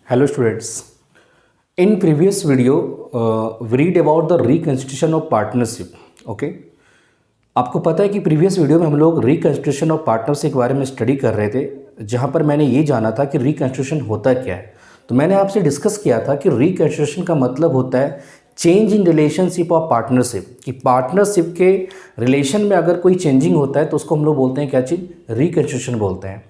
Hello students. In previous video, we read about the reconstitution of partnership. Okay. आपको पता है कि previous video में हम लोग रिकन्स्टिट्यूशन ऑफ पार्टनरशिप के बारे में स्टडी कर रहे थे, जहां पर मैंने ये जाना था कि रिकन्स्टिट्यूशन होता क्या है। तो मैंने आपसे डिस्कस किया था कि रिकन्स्टिट्यूशन का मतलब होता है change in relationship of partnership, कि पार्टनरशिप के रिलेशन में अगर कोई चेंजिंग होता है तो उसको हम लोग बोलते हैं क्या चीज़, रिकन्स्टिट्यूशन बोलते हैं।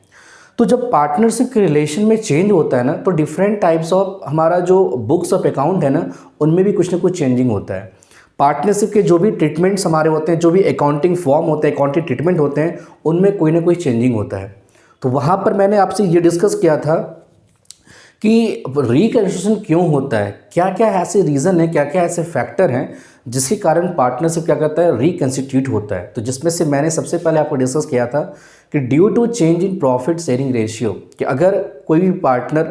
तो जब पार्टनरशिप के रिलेशन में चेंज होता है ना, तो डिफरेंट टाइप्स ऑफ हमारा जो बुक्स ऑफ अकाउंट है ना, उनमें भी कुछ ना कुछ चेंजिंग होता है। पार्टनरशिप के जो भी ट्रीटमेंट्स हमारे होते हैं, जो भी अकाउंटिंग फॉर्म होते हैं, अकाउंटिंग ट्रीटमेंट होते हैं, उनमें कोई ना कोई चेंजिंग होता है। तो वहाँ पर मैंने आपसे ये डिस्कस किया था कि रिकन्स्टिट्यूशन क्यों होता है, क्या क्या ऐसे रीज़न है, क्या क्या ऐसे फैक्टर हैं जिसके कारण पार्टनरशिप क्या करता है, रिकन्स्टिट्यूट होता है। तो जिसमें से मैंने सबसे पहले आपको डिस्कस किया था कि due to change in profit sharing ratio, कि अगर कोई भी पार्टनर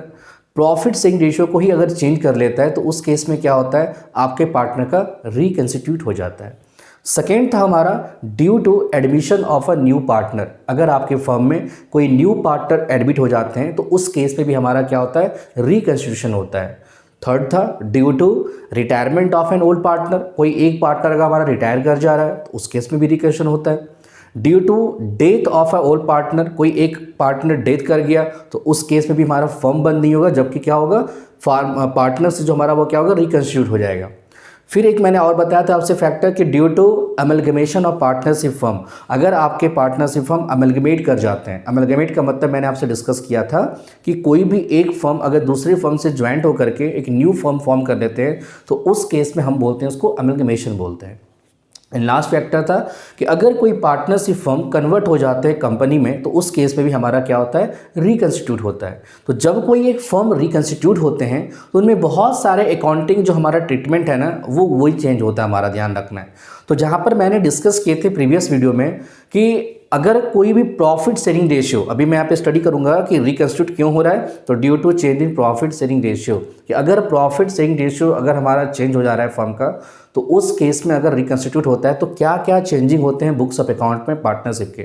प्रॉफिट शेयरिंग रेशियो को ही अगर चेंज कर लेता है तो उस केस में क्या होता है, आपके पार्टनर का रिकन्स्टिट्यूट हो जाता है। सेकेंड था हमारा due to admission of a new partner, अगर आपके फर्म में कोई न्यू पार्टनर एडमिट हो जाते हैं तो उस केस में भी हमारा क्या होता है, रिकन्स्टिट्यूशन होता है। थर्ड था due to retirement of an old partner, कोई एक पार्टनर अगर हमारा रिटायर कर जा रहा है तो उस केस में भी रिकन्स्टिट्यूशन होता है। Due to death of a old partner, कोई एक पार्टनर डेथ कर गया तो उस केस में भी हमारा फर्म बंद नहीं होगा, जबकि क्या होगा, पार्टनर से जो हमारा वो क्या होगा, रिकन्स्टिट्यूट हो जाएगा। फिर एक मैंने और बताया था आपसे फैक्टर कि due to amalgamation of partnership firm, अगर आपके पार्टनरशिप फर्म अमलगमेट कर जाते हैं। अमलगमेट का मतलब मैंने आपसे डिस्कस किया था कि कोई भी एक फर्म अगर दूसरी फर्म से ज्वाइंट होकर के एक न्यू फर्म फॉर्म कर देते हैं तो उस केस में हम बोलते हैं उसको अमलगमेशन बोलते हैं। एंड लास्ट फैक्टर था कि अगर कोई पार्टनरशिप फर्म कन्वर्ट हो जाते हैं कंपनी में तो उस केस में भी हमारा क्या होता है, रिकन्स्टिट्यूट होता है। तो जब कोई एक फर्म रिकन्स्टिट्यूट होते हैं तो उनमें बहुत सारे अकाउंटिंग जो हमारा ट्रीटमेंट है ना, वो वही चेंज होता है, हमारा ध्यान रखना है। तो जहाँ पर मैंने डिस्कस किए थे प्रीवियस वीडियो में कि अगर कोई भी प्रॉफिट शेयरिंग रेशियो, अभी मैं यहाँ पे स्टडी करूंगा कि रिकन्स्टिट्यूट क्यों हो रहा है, तो due to change in profit sharing ratio, कि अगर प्रॉफिट शेयरिंग रेशियो अगर हमारा चेंज हो जा रहा है फर्म का, तो उस केस में अगर रिकन्स्टिट्यूट होता है तो क्या क्या चेंजिंग होते हैं बुक्स ऑफ अकाउंट में पार्टनरशिप के।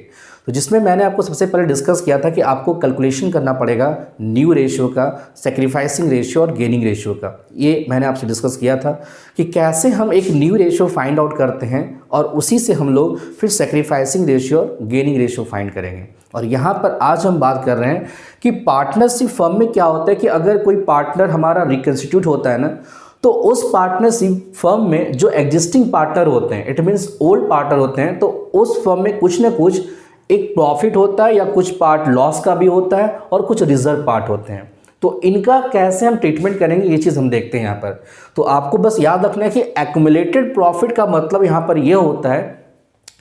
तो जिसमें मैंने आपको सबसे पहले डिस्कस किया था कि आपको कैलकुलेशन करना पड़ेगा न्यू रेशियो का, सेक्रीफाइसिंग रेशियो और गेनिंग रेशियो का। ये मैंने आपसे डिस्कस किया था कि कैसे हम एक न्यू रेशियो फाइंड आउट करते हैं और उसी से हम लोग फिर सेक्रीफाइसिंग रेशियो और गेनिंग रेशियो फाइंड करेंगे। और यहाँ पर आज हम बात कर रहे हैं कि पार्टनरशिप फर्म में क्या होता है कि अगर कोई पार्टनर हमारा रिकन्स्टिट्यूट होता है ना, तो उस पार्टनरशिप फर्म में जो एग्जिस्टिंग पार्टनर होते हैं, इट मीन्स ओल्ड पार्टनर होते हैं, तो उस फर्म में कुछ ना कुछ एक प्रॉफिट होता है या कुछ पार्ट लॉस का भी होता है और कुछ रिजर्व पार्ट होते हैं। तो इनका कैसे हम ट्रीटमेंट करेंगे ये चीज़ हम देखते हैं यहाँ पर। तो आपको बस याद रखना है कि एक्युमुलेटेड प्रॉफिट का मतलब यहाँ पर यह होता है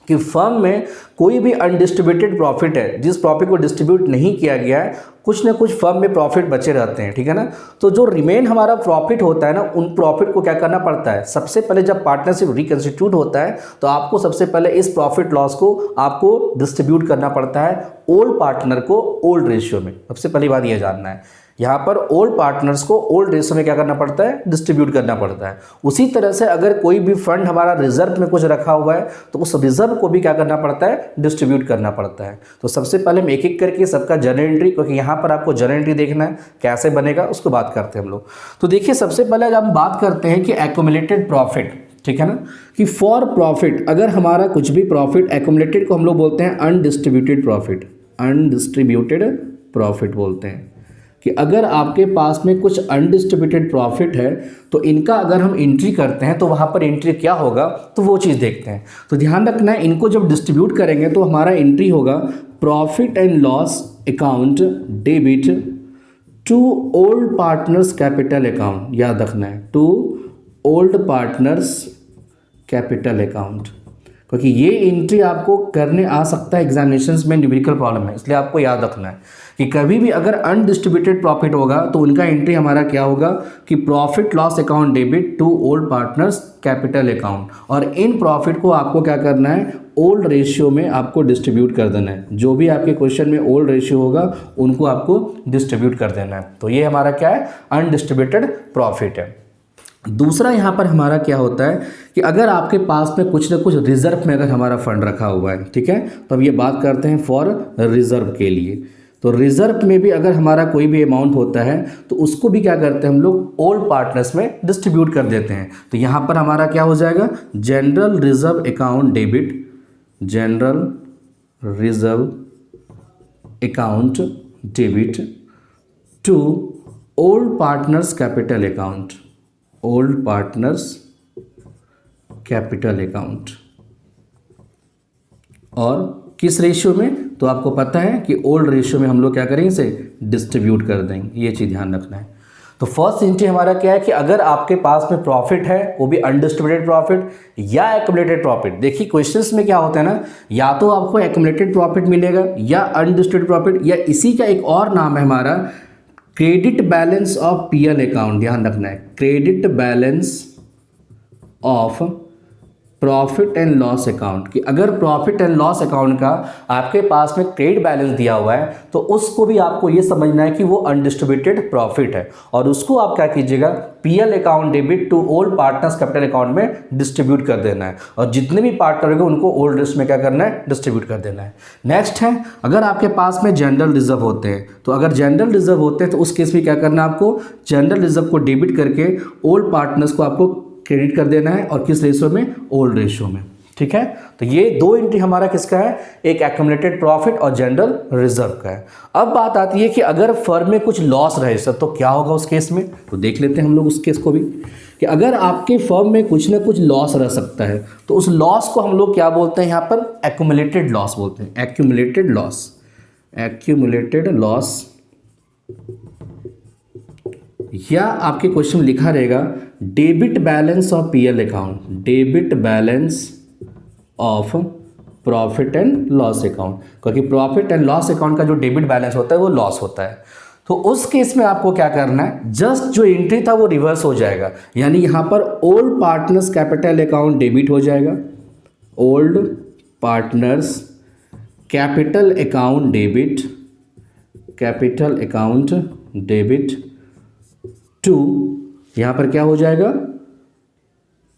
कि फर्म में कोई भी अनडिस्ट्रीब्यूटेड प्रॉफिट है, जिस प्रॉफिट को डिस्ट्रीब्यूट नहीं किया गया है, कुछ ना कुछ फर्म में प्रॉफिट बचे रहते हैं, ठीक है ना। तो जो रिमेन हमारा प्रॉफिट होता है ना, उन प्रॉफिट को क्या करना पड़ता है, सबसे पहले जब पार्टनरशिप रिकन्स्टिट्यूट होता है तो आपको सबसे पहले इस प्रॉफिट लॉस को आपको डिस्ट्रीब्यूट करना पड़ता है ओल्ड पार्टनर को ओल्ड रेशियो में। सबसे पहली बात यह जानना है, यहाँ पर ओल्ड पार्टनर्स को ओल्ड रेशियो में क्या करना पड़ता है, डिस्ट्रीब्यूट करना पड़ता है। उसी तरह से अगर कोई भी फंड हमारा रिजर्व में कुछ रखा हुआ है तो उस रिजर्व को भी क्या करना पड़ता है, डिस्ट्रीब्यूट करना पड़ता है। तो सबसे पहले हम एक एक करके सबका जर्नल एंट्री, क्योंकि यहाँ पर आपको जर्नल एंट्री देखना है कैसे बनेगा, उसको बात करते हैं हम लोग। तो देखिए सबसे पहले जब हम बात करते हैं कि एक्युमुलेटेड प्रॉफिट, ठीक है ना, कि फॉर प्रॉफिट अगर हमारा कुछ भी प्रॉफिट एक्युमुलेटेड को हम लोग बोलते हैं अनडिस्ट्रीब्यूटेड प्रॉफिट, अनडिस्ट्रीब्यूटेड प्रॉफिट बोलते हैं। कि अगर आपके पास में कुछ अनडिस्ट्रीब्यूटेड प्रॉफिट है तो इनका अगर हम एंट्री करते हैं तो वहाँ पर एंट्री क्या होगा, तो वो चीज़ देखते हैं। तो ध्यान रखना है, इनको जब डिस्ट्रीब्यूट करेंगे तो हमारा एंट्री होगा profit and loss account debit to old partners capital account. याद रखना है, to old partners capital account, क्योंकि ये एंट्री आपको करने आ सकता है एग्जामिनेशंस में, न्यूमेरिकल प्रॉब्लम है, इसलिए आपको याद रखना है कि कभी भी अगर अनडिस्ट्रीब्यूटेड प्रॉफिट होगा तो उनका एंट्री हमारा क्या होगा कि profit loss account debit to old partners capital account. और इन प्रॉफिट को आपको क्या करना है, ओल्ड रेशियो में आपको डिस्ट्रीब्यूट कर देना है। जो भी आपके क्वेश्चन में ओल्ड रेशियो होगा उनको आपको डिस्ट्रीब्यूट कर देना है। तो ये हमारा क्या है, अनडिस्ट्रीब्यूटेड प्रॉफिट है। दूसरा यहाँ पर हमारा क्या होता है कि अगर आपके पास में कुछ ना कुछ रिजर्व में अगर हमारा फंड रखा हुआ है, ठीक है, तो अब ये बात करते हैं फॉर रिजर्व के लिए। तो रिजर्व में भी अगर हमारा कोई भी अमाउंट होता है तो उसको भी क्या करते हैं हम लोग ओल्ड पार्टनर्स में डिस्ट्रीब्यूट कर देते हैं। तो यहाँ पर हमारा क्या हो जाएगा, general reserve account debit, general reserve account debit to old partners capital account, old partners capital account. और किस रेशियो में, तो आपको पता है कि ओल्ड रेशियो में हम लोग क्या करेंगे, इसे डिस्ट्रीब्यूट कर देंगे, ये चीज़ ध्यान रखना है। तो फर्स्ट एंट्री हमारा क्या है कि अगर आपके पास में प्रॉफिट है, वो भी अनडिस्ट्रीब्यूटेड प्रॉफिट या एक्यूमुलेटेड प्रॉफिट। देखिए क्वेश्चंस में क्या होता है ना, या तो आपको एक्यूमुलेटेड प्रॉफिट मिलेगा या अनडिस्ट्रीब्यूटेड प्रॉफिट, या इसी का एक और नाम है हमारा credit balance of PL account. ध्यान रखना है, credit balance of profit and loss account, कि अगर प्रॉफिट एंड लॉस अकाउंट का आपके पास में क्रेडिट बैलेंस दिया हुआ है तो उसको भी आपको ये समझना है कि वो अनडिस्ट्रीब्यूटेड प्रॉफिट है, और उसको आप क्या कीजिएगा, PL account debit to old partners capital account में डिस्ट्रीब्यूट कर देना है, और जितने भी पार्टनर होंगे उनको ओल्ड लिस्ट में क्या करना है, डिस्ट्रीब्यूट कर देना है। नेक्स्ट है, अगर आपके पास में जनरल रिजर्व होते हैं, तो अगर जनरल रिजर्व होते हैं तो उस केस में क्या करना है आपको, जनरल रिजर्व को डेबिट करके ओल्ड पार्टनर्स को आपको क्रेडिट कर देना है, और किस रेशियो में, ओल्ड रेशियो में। ठीक है, तो ये दो एंट्री हमारा किसका है, एक एक्यूमुलेटेड प्रॉफिट और जनरल रिजर्व का है। अब बात आती है कि अगर फर्म में कुछ लॉस रहे सर, तो क्या होगा उस केस में, तो देख लेते हैं हम लोग उस केस को भी, कि अगर आपके फर्म में कुछ ना कुछ लॉस रह सकता है तो उस लॉस को हम लोग क्या बोलते हैं, यहाँ पर एक्यूमुलेटेड लॉस बोलते हैं, एक्यूमुलेटेड लॉस, एक्यूमुलेटेड लॉस, या आपके क्वेश्चन में लिखा रहेगा debit balance of PL account, debit balance of profit and loss account, क्योंकि प्रॉफिट एंड लॉस अकाउंट का जो डेबिट बैलेंस होता है वो लॉस होता है। तो उस केस में आपको क्या करना है, जस्ट जो एंट्री था वो रिवर्स हो जाएगा, यानी यहां पर old partners capital account debit हो जाएगा, old partners capital account debit, capital account debit to, यहां पर क्या हो जाएगा,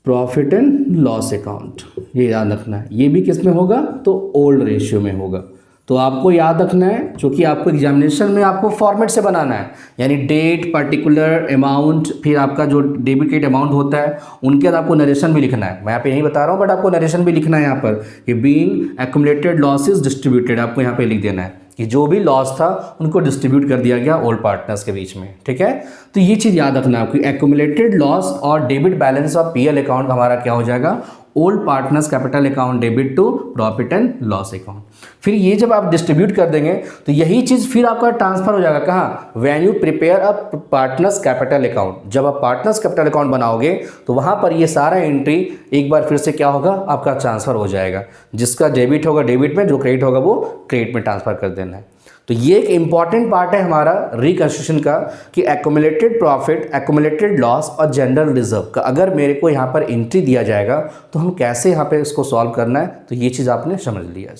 प्रॉफिट एंड लॉस अकाउंट। ये याद रखना है, ये भी किस में होगा, तो ओल्ड रेशियो में होगा। तो आपको याद रखना है, क्योंकि आपको एग्जामिनेशन में आपको फॉर्मेट से बनाना है, यानी डेट, पर्टिकुलर अमाउंट, फिर आपका जो डेबिट क्रेडिट अमाउंट होता है उनके बाद आपको नरेशन भी लिखना है। मैं यहाँ पे यही बता रहा हूँ, बट आपको नरेशन भी लिखना है यहाँ पर, कि बीइंग एक्यूमुलेटेड लॉसेस डिस्ट्रीब्यूटेड, आपको यहाँ पे लिख देना है कि जो भी लॉस था उनको डिस्ट्रीब्यूट कर दिया गया ओल्ड पार्टनर्स के बीच में। ठीक है, तो ये चीज़ याद रखना है आपको, एक्यूमुलेटेड लॉस और debit balance of PL account हमारा क्या हो जाएगा, old partners capital account debit to profit and loss account. फिर ये जब आप डिस्ट्रीब्यूट कर देंगे तो यही चीज़ फिर आपका ट्रांसफर हो जाएगा कहाँ, when you prepare a partners capital account. जब आप पार्टनर्स कैपिटल अकाउंट बनाओगे तो वहाँ पर ये सारा एंट्री एक बार फिर से क्या होगा, आपका ट्रांसफर हो जाएगा, जिसका डेबिट होगा डेबिट में, जो क्रेडिट होगा वो क्रेडिट में ट्रांसफर कर देना है। तो ये एक इंपॉर्टेंट पार्ट है हमारा रिकंस्ट्रक्शन का, कि एक्यूमुलेटेड प्रॉफिट, एक्यूमुलेटेड लॉस और जनरल रिजर्व का अगर मेरे को यहाँ पर एंट्री दिया जाएगा तो हम कैसे यहाँ पे इसको सॉल्व करना है, तो ये चीज़ आपने समझ लिया।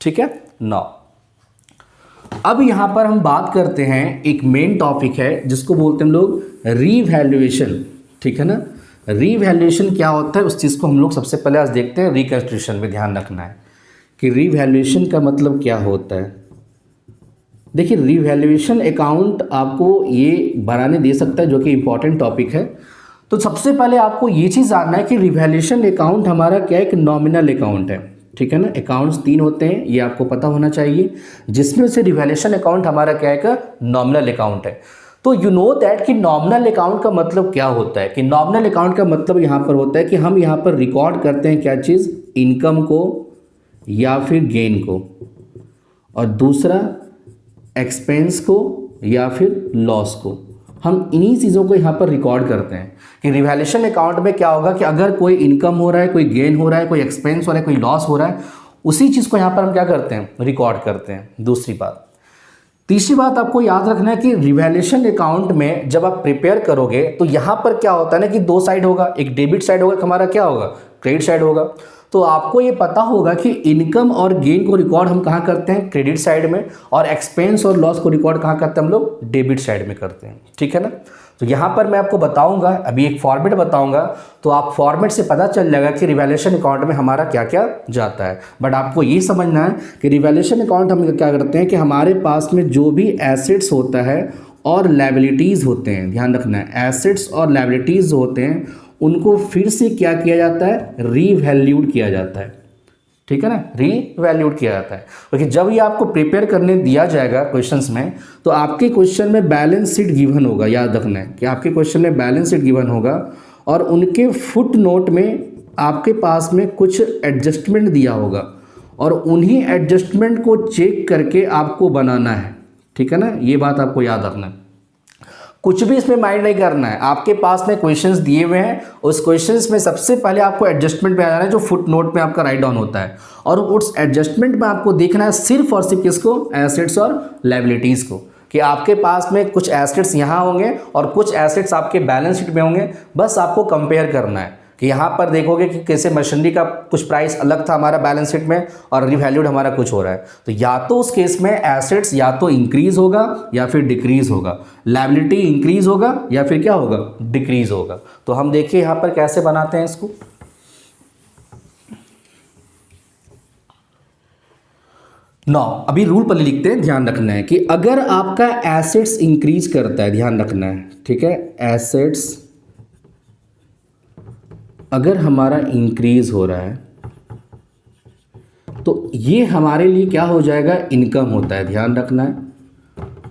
ठीक है, नाउ अब यहाँ पर हम बात करते हैं, एक मेन टॉपिक है जिसको बोलते हैं हम लोग रीवैल्यूएशन। ठीक है ना, रीवैल्यूएशन क्या होता है उस चीज़ को हम लोग सबसे पहले आज देखते हैं। रिकंस्ट्रक्शन में ध्यान रखना है कि रीवैल्यूएशन का मतलब क्या होता है। देखिए, रीवैल्यूएशन अकाउंट आपको ये बनाने दे सकता है, जो कि इम्पॉर्टेंट टॉपिक है। तो सबसे पहले आपको ये चीज़ जानना है कि रीवैल्यूएशन अकाउंट हमारा क्या एक नॉमिनल अकाउंट है। ठीक है ना, अकाउंट्स 3 होते हैं, ये आपको पता होना चाहिए, जिसमें से रीवैल्यूएशन अकाउंट हमारा क्या है, नॉमिनल अकाउंट है। तो यू नो दैट कि नॉमिनल अकाउंट का मतलब क्या होता है, कि नॉमिनल अकाउंट का मतलब यहाँ पर होता है कि हम यहाँ पर रिकॉर्ड करते हैं क्या चीज़, इनकम को या फिर गेन को, और दूसरा एक्सपेंस को या फिर लॉस को। हम इन्हीं चीज़ों को यहाँ पर रिकॉर्ड करते हैं। कि रिवैल्यूएशन अकाउंट में क्या होगा कि अगर कोई इनकम हो रहा है, कोई गेन हो रहा है, कोई एक्सपेंस हो रहा है, कोई लॉस हो रहा है, उसी चीज़ को यहाँ पर हम क्या करते हैं, रिकॉर्ड करते हैं। दूसरी बात, तीसरी बात आपको याद रखना है कि रिवैल्यूएशन अकाउंट में जब आप प्रिपेयर करोगे तो यहाँ पर क्या होता है ना कि 2 साइड होगा, एक डेबिट साइड होगा, हमारा क्या होगा, क्रेडिट साइड होगा। तो आपको ये पता होगा कि इनकम और गेन को रिकॉर्ड हम कहाँ करते हैं, क्रेडिट साइड में, और एक्सपेंस और लॉस को रिकॉर्ड कहाँ करते हैं हम लोग, डेबिट साइड में करते हैं। ठीक है ना, तो यहाँ पर मैं आपको बताऊंगा, अभी एक फॉर्मेट बताऊंगा, तो आप फॉर्मेट से पता चल जाएगा कि रिवैल्यूएशन अकाउंट में हमारा क्या क्या जाता है। बट आपको ये समझना है कि रिवैल्यूएशन अकाउंट हम क्या करते हैं कि हमारे पास में जो भी एसेट्स होता है और लायबिलिटीज़ होते हैं, ध्यान रखना है, एसेट्स और लायबिलिटीज़ होते हैं उनको फिर से क्या किया जाता है, रीवैल्यूड किया जाता है। ठीक है ना, रीवैल्यूड किया जाता है। क्योंकि जब ये आपको प्रिपेयर करने दिया जाएगा क्वेश्चंस में, तो आपके क्वेश्चन में बैलेंस शीट गिवन होगा, याद रखना है कि आपके क्वेश्चन में बैलेंस शीट गिवन होगा और उनके फुट नोट में आपके पास में कुछ एडजस्टमेंट दिया होगा और उन्हीं एडजस्टमेंट को चेक करके आपको बनाना है। ठीक है ना, ये बात आपको याद रखना है। कुछ भी इसमें माइंड नहीं करना है, आपके पास में क्वेश्चंस दिए हुए हैं, उस क्वेश्चंस में सबसे पहले आपको एडजस्टमेंट पे आ जाना है जो फुट नोट में आपका राइट डाउन होता है, और उस एडजस्टमेंट में आपको देखना है सिर्फ और सिर्फ किसको, एसेट्स और लायबिलिटीज़ को, कि आपके पास में कुछ एसेट्स यहाँ होंगे और कुछ एसेट्स आपके बैलेंस शीट में होंगे। बस आपको कंपेयर करना है कि यहाँ पर देखोगे कि कैसे मशीनरी का कुछ प्राइस अलग था हमारा बैलेंस शीट में और रिवैल्यूड हमारा कुछ हो रहा है। तो या तो उस केस में एसेट्स या तो इंक्रीज होगा या फिर डिक्रीज होगा, लायबिलिटी इंक्रीज होगा या फिर क्या होगा, डिक्रीज होगा। तो हम देखिए यहाँ पर कैसे बनाते हैं इसको। अभी रूल पर लिखते हैं, ध्यान रखना है कि अगर आपका एसेट्स इंक्रीज करता है, ध्यान रखना है, ठीक है, एसेट्स अगर हमारा इंक्रीज हो रहा है तो ये हमारे लिए क्या हो जाएगा, इनकम होता है, ध्यान रखना है।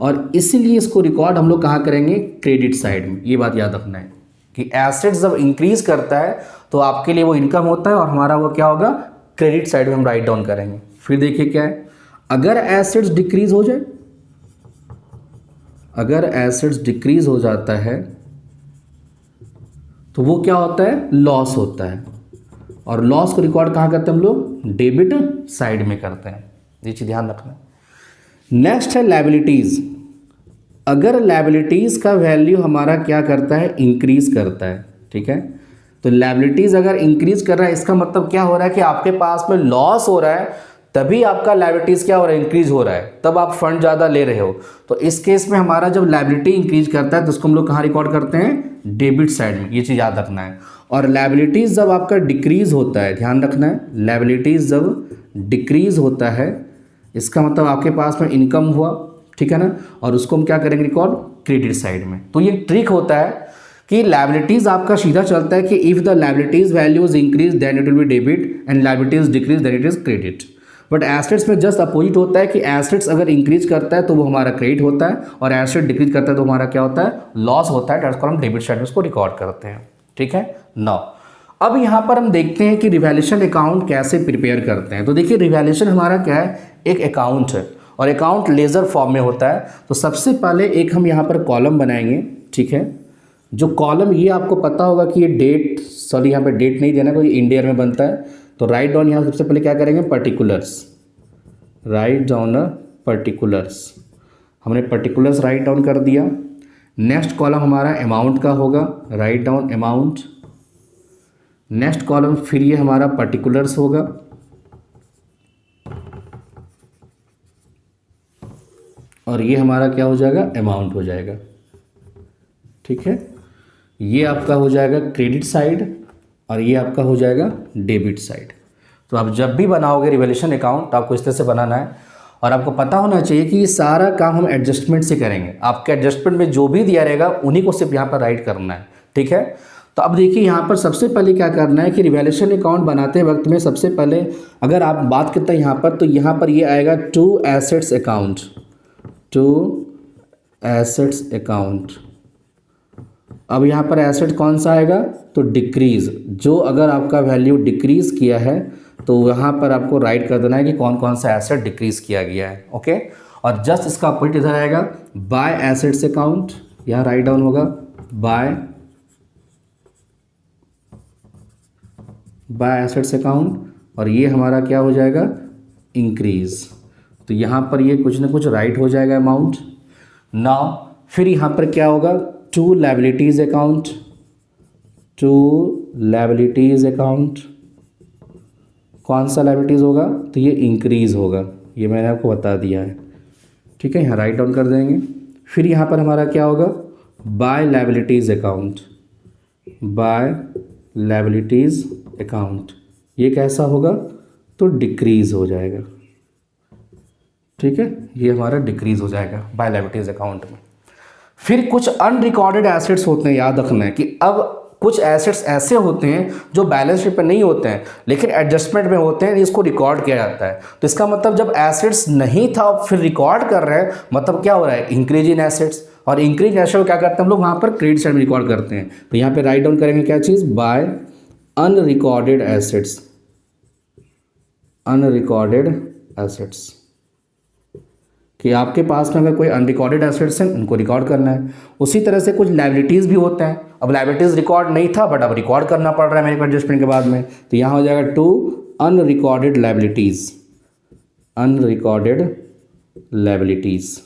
और इसीलिए इसको रिकॉर्ड हम लोग कहाँ करेंगे, क्रेडिट साइड में। ये बात याद रखना है कि एसेट्स जब इंक्रीज करता है तो आपके लिए वो इनकम होता है और हमारा वो क्या होगा, क्रेडिट साइड में हम राइट डाउन करेंगे। फिर देखिए क्या है, अगर एसेट्स डिक्रीज हो जाए, अगर एसेट्स डिक्रीज हो जाता है तो वो क्या होता है, लॉस होता है। और लॉस को रिकॉर्ड कहाँ करते हैं हम लोग, डेबिट साइड में करते हैं। ये चीज़ ध्यान रखना। नेक्स्ट है लायबिलिटीज़। अगर लायबिलिटीज़ का वैल्यू हमारा क्या करता है, इंक्रीज करता है, ठीक है। तो लायबिलिटीज़ अगर इंक्रीज कर रहा है इसका मतलब क्या हो रहा है कि आपके पास में लॉस हो रहा है, तभी आपका लायबिलिटीज़ क्या हो रहा है, इंक्रीज हो रहा है, तब आप फंड ज़्यादा ले रहे हो। तो इस केस में हमारा जब लायबिलिटी इंक्रीज करता है तो उसको हम लोग कहाँ रिकॉर्ड करते हैं, डेबिट साइड में। ये चीज़ याद रखना है। और लायबिलिटीज़ जब आपका डिक्रीज होता है, ध्यान रखना है, लायबिलिटीज़ जब डिक्रीज होता है इसका मतलब आपके पास में इनकम हुआ, ठीक है ना, और उसको हम क्या करेंगे, रिकॉर्ड क्रेडिट साइड में। तो ये ट्रिक होता है कि लायबिलिटीज़ आपका सीधा चलता है कि if the liabilities values increase then it will be debit and liabilities decrease then it is credit. But assets में जस्ट अपोजिट होता है कि एसेट्स अगर इंक्रीज करता है तो वो हमारा क्रेडिट होता है और एसेट डिक्रीज करता है तो हमारा क्या होता है, लॉस होता है। हम डेबिट साइड में उसको रिकॉर्ड करते हैं, ठीक है। अब यहाँ पर हम देखते हैं कि रिवैल्यूएशन अकाउंट कैसे प्रिपेयर करते हैं। तो देखिए रिवैल्यूएशन हमारा क्या है, एक अकाउंट है और अकाउंट लेजर फॉर्म में होता है। तो सबसे पहले एक हम यहाँ पर कॉलम बनाएंगे, ठीक है। जो कॉलम, ये आपको पता होगा कि ये डेट, सॉरी यहाँ पे डेट नहीं देना, कोई इंडियन में बनता है। तो राइट डाउन यहाँ सबसे पहले क्या करेंगे, पर्टिकुलर्स, राइट डाउन पर्टिकुलर्स। हमने पर्टिकुलर्स राइट डाउन कर दिया। नेक्स्ट कॉलम हमारा अमाउंट का होगा, write down amount. Next column फिर ये हमारा पर्टिकुलर्स होगा, और ये हमारा क्या हो जाएगा, अमाउंट हो जाएगा, ठीक है। ये आपका हो जाएगा क्रेडिट साइड और ये आपका हो जाएगा डेबिट साइड। तो आप जब भी बनाओगे रिवैल्यूएशन अकाउंट तो आपको इस तरह से बनाना है और आपको पता होना चाहिए कि ये सारा काम हम एडजस्टमेंट से करेंगे। आपके एडजस्टमेंट में जो भी दिया रहेगा उन्हीं को सिर्फ यहाँ पर राइट करना है, ठीक है। तो अब देखिए यहाँ पर सबसे पहले क्या करना है कि रिवैल्यूएशन अकाउंट बनाते वक्त में सबसे पहले अगर आप बात करते हैं यहाँ पर, तो यहाँ पर ये आएगा to assets account, to assets account. अब यहाँ पर एसेट कौन सा आएगा, तो डिक्रीज। जो अगर आपका वैल्यू डिक्रीज किया है तो यहाँ पर आपको राइट कर देना है कि कौन कौन सा एसेट डिक्रीज किया गया है, ओके। और जस्ट इसका अपोजिट इधर आएगा बाय एसेट्स अकाउंट, यहाँ राइट डाउन होगा बाय एसेट्स अकाउंट, और ये हमारा क्या हो जाएगा, इंक्रीज। तो यहाँ पर ये कुछ ना कुछ राइट हो जाएगा अमाउंट। नाउ फिर यहाँ पर क्या होगा, to liabilities account, to liabilities account. कौन सा लायबिलिटीज होगा, तो ये इंक्रीज होगा, ये मैंने आपको बता दिया है, ठीक है। यहाँ राइट डाउन कर देंगे। फिर यहाँ पर हमारा क्या होगा, by liabilities account, by liabilities account, ये कैसा होगा, तो डिक्रीज़ हो जाएगा। ठीक है, ये हमारा डिक्रीज़ हो जाएगा बाय लायबिलिटीज़ अकाउंट में। फिर कुछ अनरिकॉर्डेड एसेट्स होते हैं, याद रखना है कि अब कुछ एसेट्स ऐसे होते हैं जो बैलेंस शीट पे नहीं होते हैं लेकिन एडजस्टमेंट में होते हैं, इसको रिकॉर्ड किया जाता है। तो इसका मतलब जब एसेट्स नहीं था फिर रिकॉर्ड कर रहे हैं, मतलब क्या हो रहा है, इंक्रीज इन एसेट्स। और इंक्रीज एसेट क्या करते हैं हम लोग, वहाँ पर क्रेडिट साइड में रिकॉर्ड करते हैं। तो यहाँ पे राइट डाउन करेंगे क्या चीज़, by unrecorded assets, unrecorded assets, कि आपके पास में अगर कोई अनरिकॉर्डेड एसेट्स हैं उनको रिकॉर्ड करना है। उसी तरह से कुछ लायबिलिटीज़ भी होते हैं, अब लायबिलिटीज़ रिकॉर्ड नहीं था बट अब रिकॉर्ड करना पड़ रहा है मेरे को एडजस्टमेंट के बाद में, तो यहाँ हो जाएगा to unrecorded liabilities, unrecorded liabilities,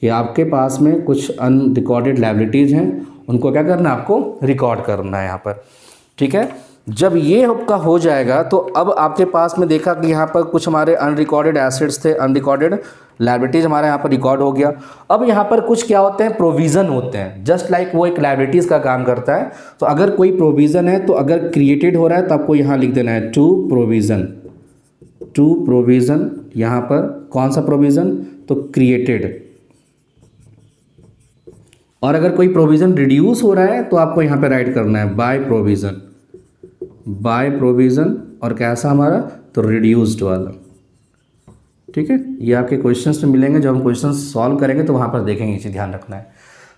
कि आपके पास में कुछ अनरिकॉर्डेड लायबिलिटीज़ हैं, उनको क्या करना है, आपको रिकॉर्ड करना है यहाँ पर। ठीक है, जब ये आपका हो जाएगा तो अब आपके पास में देखा कि यहाँ पर कुछ हमारे अनरिकॉर्डेड एसेट्स थे, अनरिकॉर्डेड लायबिलिटीज़ हमारे यहाँ पर रिकॉर्ड हो गया। अब यहाँ पर कुछ क्या होते हैं, प्रोविज़न होते हैं, जस्ट लाइक वो एक लायबिलिटीज़ का काम करता है। तो अगर कोई प्रोविज़न है तो अगर क्रिएटेड हो रहा है तो आपको यहाँ लिख देना है टू प्रोविज़न, टू प्रोविज़न, यहाँ पर कौन सा प्रोविज़न, तो क्रिएटेड। और अगर कोई प्रोविज़न रिड्यूस हो रहा है तो आपको यहाँ पे राइट करना है बाय प्रोविज़न, बाय प्रोविज़न, और कैसा हमारा, तो रिड्यूस्ड वाला। ठीक है, ये आपके क्वेश्चंस में मिलेंगे, जब हम क्वेश्चंस सॉल्व करेंगे तो वहाँ पर देखेंगे, ये चीज़ ध्यान रखना है।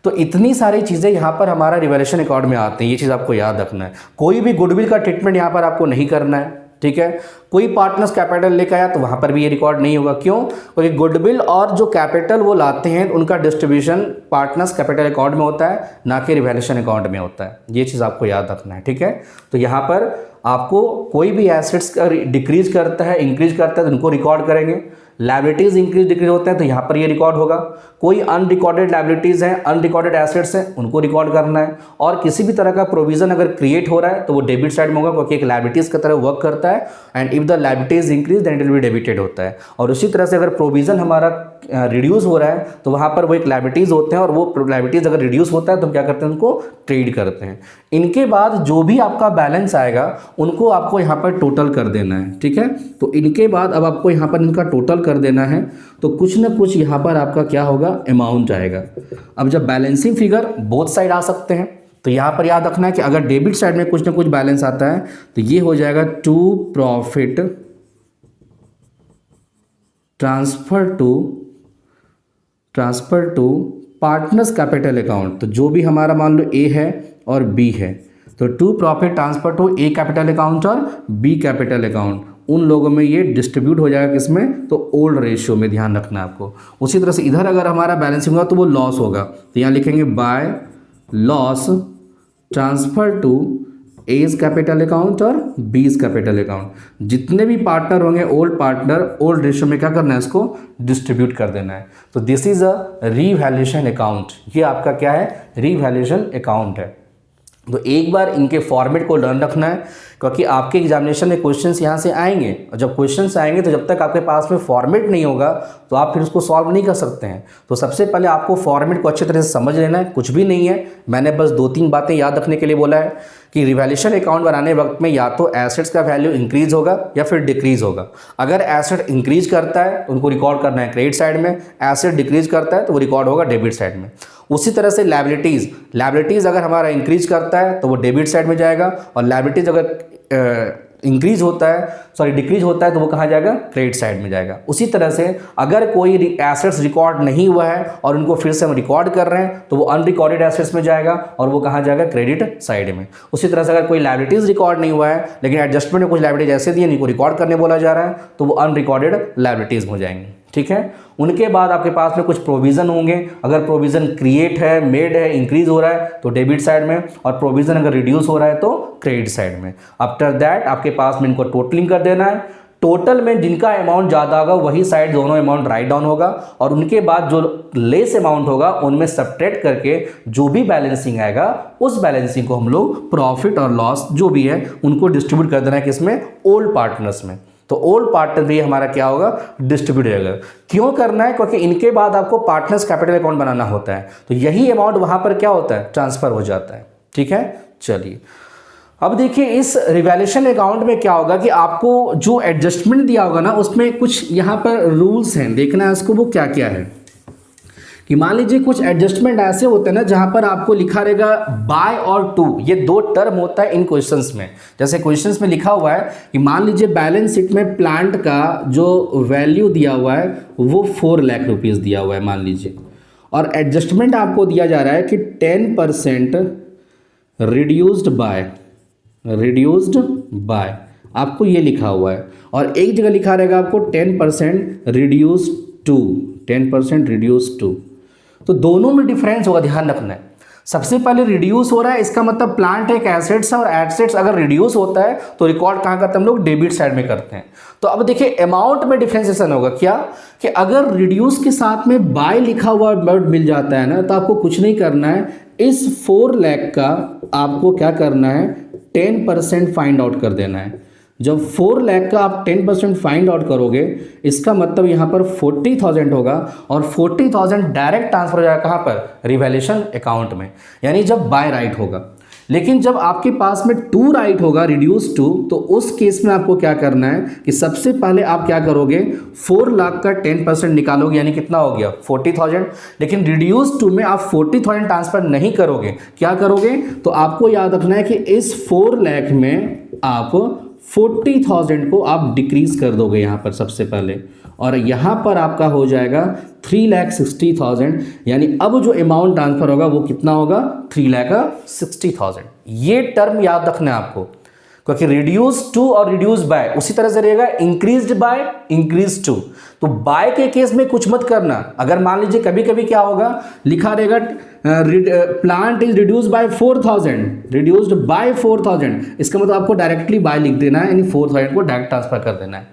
तो इतनी सारी चीज़ें यहाँ पर हमारा रिवैल्यूएशन अकाउंट में आते हैं, ये चीज़ आपको याद रखना है। कोई भी गुडविल का ट्रीटमेंट यहाँ पर आपको नहीं करना है। ठीक है, कोई पार्टनर्स कैपिटल लेकर आया तो वहाँ पर भी ये रिकॉर्ड नहीं होगा, क्यों, क्योंकि गुडविल और जो कैपिटल वो लाते हैं उनका डिस्ट्रीब्यूशन पार्टनर्स कैपिटल अकाउंट में होता है, ना कि रिवैल्यूएशन अकाउंट में होता है। ये चीज़ आपको याद रखना है। ठीक है, तो यहाँ पर आपको कोई भी एसेट्स का डिक्रीज करता है, इंक्रीज करता है तो उनको रिकॉर्ड करेंगे। लायबिलिटीज इंक्रीज डिक्रीज होते हैं तो यहाँ पर ये रिकॉर्ड होगा। कोई अनरिकॉर्डेड लायबिलिटीज़ हैं, अनरिकॉर्डेड एसेट्स हैं, उनको रिकॉर्ड करना है। और किसी भी तरह का प्रोविजन अगर क्रिएट हो रहा है तो वो डेबिट साइड में होगा, क्योंकि एक लायबिलिटीज़ की तरह वर्क करता है। And if the liabilities increase then it will be debited होता है। और उसी तरह से अगर प्रोविजन हमारा रिड्यूस हो रहा है तो वहाँ पर वो एक लायबिलिटीज़ होते हैं, और वो लायबिलिटीज़ अगर रिड्यूस होता है तो हम क्या करते हैं, उनको ट्रेड करते हैं। इनके बाद जो भी आपका बैलेंस आएगा उनको आपको यहाँ पर टोटल कर देना है। ठीक है, तो इनके बाद अब आपको यहाँ पर इनका टोटल कर देना है, तो कुछ ना कुछ यहाँ पर आपका क्या होगा, अमाउंट आएगा। अब जब बैलेंसिंग फिगर बोथ साइड आ सकते हैं तो यहाँ पर याद रखना है कि अगर डेबिट साइड में कुछ ना कुछ बैलेंस आता है तो ये हो जाएगा to profit transfer to partners capital account. तो जो भी हमारा मान लो ए है और बी है, तो to profit transfer to A capital account और बी कैपिटल अकाउंट, उन लोगों में ये डिस्ट्रीब्यूट हो जाएगा किसमें, तो ओल्ड रेशियो में, ध्यान रखना है आपको। उसी तरह से इधर अगर हमारा बैलेंसिंग होगा तो वो लॉस होगा, तो यहाँ लिखेंगे by loss transfer to A's capital account और बीज कैपिटल अकाउंट। जितने भी पार्टनर होंगे ओल्ड पार्टनर, ओल्ड रेशियो में क्या करना है, इसको डिस्ट्रीब्यूट कर देना है। तो this is a revaluation account, ये आपका क्या है, रीवैल्यूएशन अकाउंट है। तो एक बार इनके फॉर्मेट को लर्न रखना है, क्योंकि आपके एग्जामिनेशन में क्वेश्चंस यहाँ से आएंगे, और जब क्वेश्चंस आएंगे तो जब तक आपके पास में फॉर्मेट नहीं होगा तो आप फिर उसको सॉल्व नहीं कर सकते हैं। तो सबसे पहले आपको फॉर्मेट को अच्छी तरह से समझ लेना है, कुछ भी नहीं है, मैंने बस 2-3 बातें याद रखने के लिए बोला है कि रिवैल्यूएशन अकाउंट बनाने वक्त में या तो एसेट्स का वैल्यू इंक्रीज होगा या फिर डिक्रीज होगा। अगर एसेट इंक्रीज करता है तो उनको रिकॉर्ड करना है क्रेडिट साइड में, एसेट डिक्रीज करता है तो वो रिकॉर्ड होगा डेबिट साइड में। उसी तरह से लायबिलिटीज़ अगर हमारा इंक्रीज करता है तो वो डेबिट साइड में जाएगा, और लायबिलिटीज़ अगर इंक्रीज होता है डिक्रीज होता है तो वो कहाँ जाएगा, क्रेडिट साइड में जाएगा। उसी तरह से अगर कोई एसेट्स रिकॉर्ड नहीं हुआ है और उनको फिर से हम रिकॉर्ड कर रहे हैं तो वो अनरिकॉर्डेड एसेट्स में जाएगा, और वो कहाँ जाएगा, क्रेडिट साइड में। उसी तरह से अगर कोई लायबिलिटीज़ रिकॉर्ड नहीं हुआ है लेकिन एडजस्टमेंट में कुछ लायबिलिटीज ऐसे दिए इनको रिकॉर्ड करने बोला जा रहा है तो वो अनरिकॉर्डेड लायबिलिटीज़ हो जाएंगे। ठीक है, उनके बाद आपके पास में कुछ प्रोविज़न होंगे। अगर प्रोविज़न क्रिएट है, मेड है, इंक्रीज हो रहा है तो डेबिट साइड में, और प्रोविज़न अगर रिड्यूस हो रहा है तो क्रेडिट साइड में। आफ्टर दैट आपके पास में इनको टोटलिंग कर देना है। टोटल में जिनका अमाउंट ज़्यादा होगा वही साइड दोनों अमाउंट राइट डाउन होगा, और उनके बाद जो लेस अमाउंट होगा उनमें सब्ट्रैक्ट करके जो भी बैलेंसिंग आएगा उस बैलेंसिंग को हम लोग प्रॉफिट और लॉस जो भी है उनको डिस्ट्रीब्यूट कर देना है किसमें, ओल्ड पार्टनर्स में। तो ओल्ड पार्टनर भी हमारा क्या होगा, डिस्ट्रीब्यूट हो जाएगा। क्यों करना है, क्योंकि इनके बाद आपको पार्टनर्स कैपिटल अकाउंट बनाना होता है, तो यही अमाउंट वहां पर क्या होता है, ट्रांसफर हो जाता है। ठीक है, चलिए अब देखिए इस रिवैल्यूएशन अकाउंट में क्या होगा कि आपको जो एडजस्टमेंट दिया होगा ना, उसमें कुछ यहाँ पर रूल्स हैं, देखना है उसको वो क्या क्या है। कि मान लीजिए कुछ एडजस्टमेंट ऐसे होते हैं ना जहां पर आपको लिखा रहेगा बाय और टू, ये दो टर्म होता है इन क्वेश्चंस में। जैसे क्वेश्चंस में लिखा हुआ है कि मान लीजिए बैलेंस शीट में प्लांट का जो वैल्यू दिया हुआ है वो 4 लाख रुपीज़ दिया हुआ है मान लीजिए, और एडजस्टमेंट आपको दिया जा रहा है कि 10% रिड्यूस्ड बाय आपको ये लिखा हुआ है, और एक जगह लिखा रहेगा आपको 10% रिड्यूस टू। तो दोनों में डिफरेंस होगा, ध्यान रखना है। सबसे पहले रिड्यूस हो रहा है, इसका मतलब प्लांट एक एसेट्स है, और एसेट्स अगर रिड्यूस होता है तो रिकॉर्ड कहाँ करते हैं हम लोग, डेबिट साइड में करते हैं। तो अब देखिए अमाउंट में डिफरेंशिएशन होगा क्या, कि अगर रिड्यूस के साथ में बाय लिखा हुआ अमाउंट मिल जाता है ना, तो आपको कुछ नहीं करना है, इस 4 लाख का आपको क्या करना है, 10% फाइंड आउट कर देना है। जब 4 लाख का आप 10% फाइंड आउट करोगे, इसका मतलब यहाँ पर 40,000 होगा, और 40,000 डायरेक्ट ट्रांसफर हो जाएगा कहाँ पर, रिवैल्यूएशन अकाउंट में, यानी जब बाय राइट होगा। लेकिन जब आपके पास में टू राइट होगा, रिड्यूस टू, तो उस केस में आपको क्या करना है कि सबसे पहले आप क्या करोगे, 4 लाख का 10% निकालोगे, यानी कितना हो गया 40,000। लेकिन रिड्यूस टू में आप 40,000 ट्रांसफर नहीं करोगे, क्या करोगे, तो आपको याद रखना है कि इस 4 लाख में आप 40,000 को आप डिक्रीज कर दोगे यहाँ पर सबसे पहले, और यहाँ पर आपका हो जाएगा 3,60,000, यानी अब जो अमाउंट ट्रांसफर होगा वो कितना होगा, 3,60,000। ये टर्म याद रखना है आपको, क्योंकि रिड्यूस टू और रिड्यूस बाय उसी तरह से रहेगा, इंक्रीज्ड बाय इंक्रीज टू। तो बाय के केस में कुछ मत करना। अगर मान लीजिए कभी कभी क्या होगा, लिखा रहेगा plant is reduce by 4,000, reduced by 4,000, इसका मतलब आपको डायरेक्टली बाय लिख देना है, यानी 4,000 को डायरेक्ट ट्रांसफर कर देना है।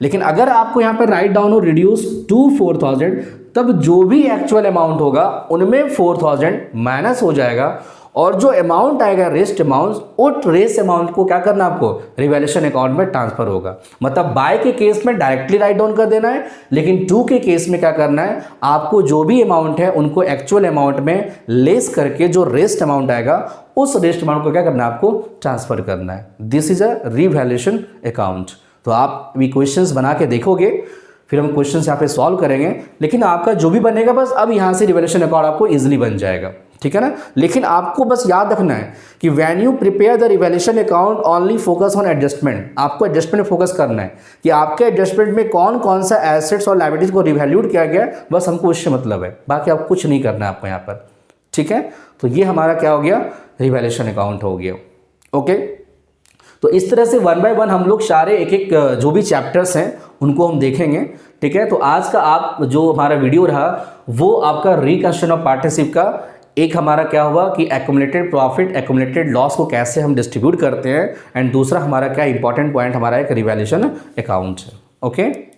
लेकिन अगर आपको यहाँ पर राइट डाउन हो रिड्यूस टू 4,000, तब जो भी एक्चुअल अमाउंट होगा उनमें 4,000 माइनस हो जाएगा, और जो अमाउंट आएगा रेस्ट अमाउंट, उस रेस्ट अमाउंट को क्या करना है आपको, रिवैल्यूएशन अकाउंट में ट्रांसफर होगा। मतलब बाय के केस में डायरेक्टली राइट डाउन कर देना है, लेकिन टू के केस में क्या करना है, आपको जो भी अमाउंट है उनको एक्चुअल अमाउंट में लेस करके जो रेस्ट अमाउंट आएगा उस रेस्ट अमाउंट को क्या करना है, आपको ट्रांसफर करना है। This is a revaluation account. तो आप भी क्वेश्चंस बना के देखोगे, फिर हम क्वेश्चंस यहाँ पे सॉल्व करेंगे, लेकिन आपका जो भी बनेगा बस अब यहाँ से रिवैल्यूएशन अकाउंट आपको इजीली बन जाएगा, ठीक है ना। लेकिन आपको बस याद रखना है कि when you prepare the revaluation account only focus on adjustment, आपको एडजस्टमेंट फोकस करना है कि आपके एडजस्टमेंट में कौन कौन सा एसेट्स और लायबिलिटीज को रिवैल्यूड किया गया, बस हमको उससे मतलब है, बाकी आप कुछ नहीं करना है आपको यहाँ पर, ठीक है। तो ये हमारा क्या हो गया, रिवैल्यूएशन अकाउंट हो गया। ओके, तो इस तरह से 1 बाय 1 हम लोग सारे एक एक जो भी चैप्टर्स हैं उनको हम देखेंगे, ठीक है। तो आज का आप जो हमारा वीडियो रहा वो आपका रिकंस्ट्रक्शन ऑफ पार्टनरशिप का एक हमारा क्या हुआ कि एक्युमुलेटेड प्रॉफिट एक्युमुलेटेड लॉस को कैसे हम डिस्ट्रीब्यूट करते हैं, एंड दूसरा हमारा क्या इंपॉर्टेंट पॉइंट हमारा एक रिवैल्यूएशन अकाउंट है। ओके।